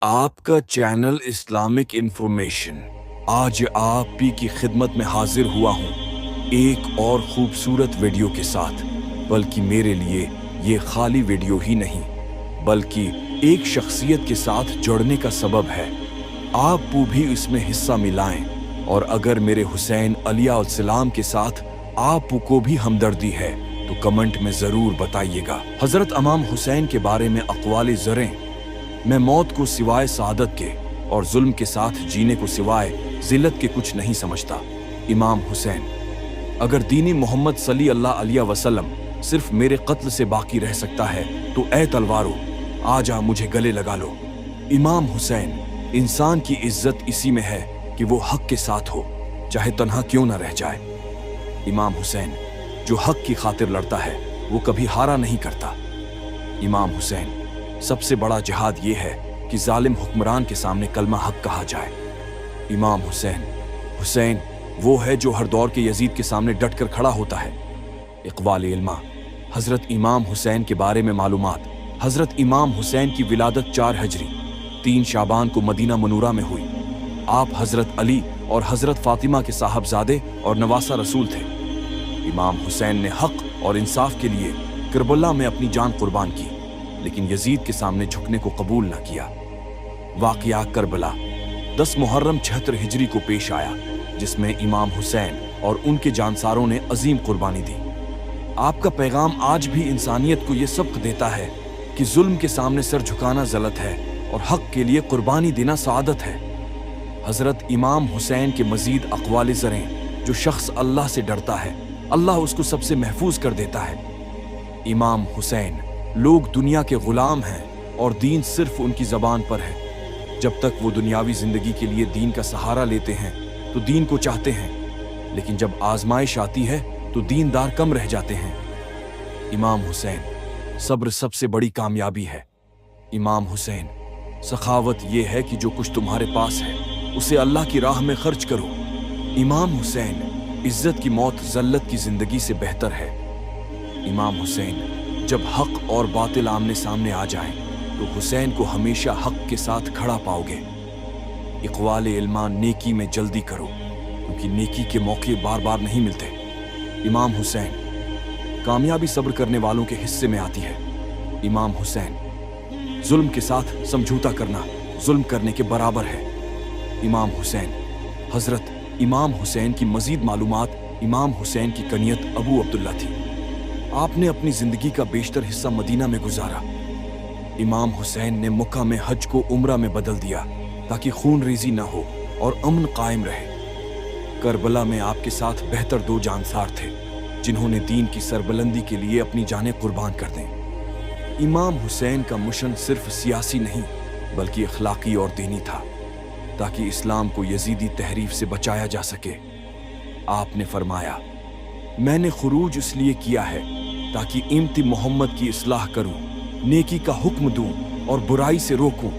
आपका channel Islamic information आज आप ही की खिदमत में हाजिर हुआ हूँ एक और खूबसूरत वीडियो के साथ। बल्कि मेरे लिए ये खाली वीडियो ही नहीं बल्कि एक शख्सियत के साथ जुड़ने का सबब है। आप भी इसमें हिस्सा मिलाएं और अगर मेरे हुसैन अलैहिस्सलाम के साथ आपको भी हमदर्दी है तो कमेंट में जरूर बताइएगा। हजरत इमाम हुसैन के बारे में अक़वाले ज़रें, मैं मौत को सिवाय सआदत के और जुल्म के साथ जीने को सिवाय जिल्लत के कुछ नहीं समझता। इमाम हुसैन, अगर दीनी मोहम्मद सल्लल्लाहु अलैहि वसल्लम सिर्फ मेरे कत्ल से बाकी रह सकता है तो ए तलवारों आजा मुझे गले लगा लो। इमाम हुसैन, इंसान की इज्जत इसी में है कि वो हक के साथ हो चाहे तन्हा क्यों ना रह जाए। इमाम हुसैन, जो हक की खातिर लड़ता है वो कभी हारा नहीं करता। इमाम हुसैन, सबसे बड़ा जिहाद ये है कि जालिम हुक्मरान के सामने कलमा हक कहा जाए। इमाम हुसैन, हुसैन वो है जो हर दौर के यजीद के सामने डट कर खड़ा होता है। इक़बाल इल्मा, हजरत इमाम हुसैन के बारे में मालूमात। हजरत इमाम हुसैन की विलादत 4 हिजरी 3 शाबान को मदीना मनूरा में हुई। आप हजरत अली और हजरत फातिमा के साहबजादे और नवासा रसूल थे। इमाम हुसैन ने हक और इंसाफ के लिए करबला में अपनी जान कुर्बान की, लेकिन यजीद के सामने झुकने को कबूल न किया। वाक़िया करबला 10 मुहर्रम 76 हिजरी को पेश आया, जिसमें इमाम हुसैन और उनके जानसारों ने अजीम कुर्बानी दी। आपका पैगाम आज भी इंसानियत को यह सबक देता है कि जुल्म के सामने सर झुकाना ज़लत है और हक के लिए कुर्बानी देना सआदत है। हजरत इमाम हुसैन के मजीद अक़वाले ज़रें, जो शख्स अल्लाह से डरता है अल्लाह उसको सबसे महफूज कर देता है। इमाम हुसैन, लोग दुनिया के गुलाम हैं और दीन सिर्फ उनकी ज़बान पर है। जब तक वो दुनियावी ज़िंदगी के लिए दीन का सहारा लेते हैं तो दीन को चाहते हैं, लेकिन जब आजमाइश आती है तो दीनदार कम रह जाते हैं। इमाम हुसैन, सब्र सबसे बड़ी कामयाबी है। इमाम हुसैन, सखावत ये है कि जो कुछ तुम्हारे पास है उसे अल्लाह की राह में खर्च करो। इमाम हुसैन, इज्जत की मौत ज़ल्लत की ज़िंदगी से बेहतर है। इमाम हुसैन, जब हक और बातिल आमने सामने आ जाएं तो हुसैन को हमेशा हक के साथ खड़ा पाओगे। इक़बाल इल्मा, नेकी में जल्दी करो क्योंकि नेकी के मौके बार बार नहीं मिलते। इमाम हुसैन, कामयाबी सब्र करने वालों के हिस्से में आती है। इमाम हुसैन, जुल्म के साथ समझौता करना जुल्म करने के बराबर है। इमाम हुसैन, हजरत इमाम हुसैन की मजीद मालूमात। इमाम हुसैन की कनियत अबू अब्दुल्ला थी। आपने अपनी जिंदगी का बेशतर हिस्सा मदीना में गुजारा। इमाम हुसैन ने मक्का में हज को उम्रा में बदल दिया ताकि खून रेजी न हो और अमन कायम रहे। करबला में आपके साथ बेहतर 2 जानसार थे जिन्होंने दीन की सरबलंदी के लिए अपनी जानें कुर्बान कर दें। इमाम हुसैन का मिशन सिर्फ सियासी नहीं बल्कि अखलाकी और दीनी था, ताकि इस्लाम को यजीदी तहरीफ से बचाया जा सके। आपने फरमाया, मैंने खुरूज इसलिए किया है ताकि इम्मत मोहम्मद की इस्लाह करूं, नेकी का हुक्म दूं और बुराई से रोकूं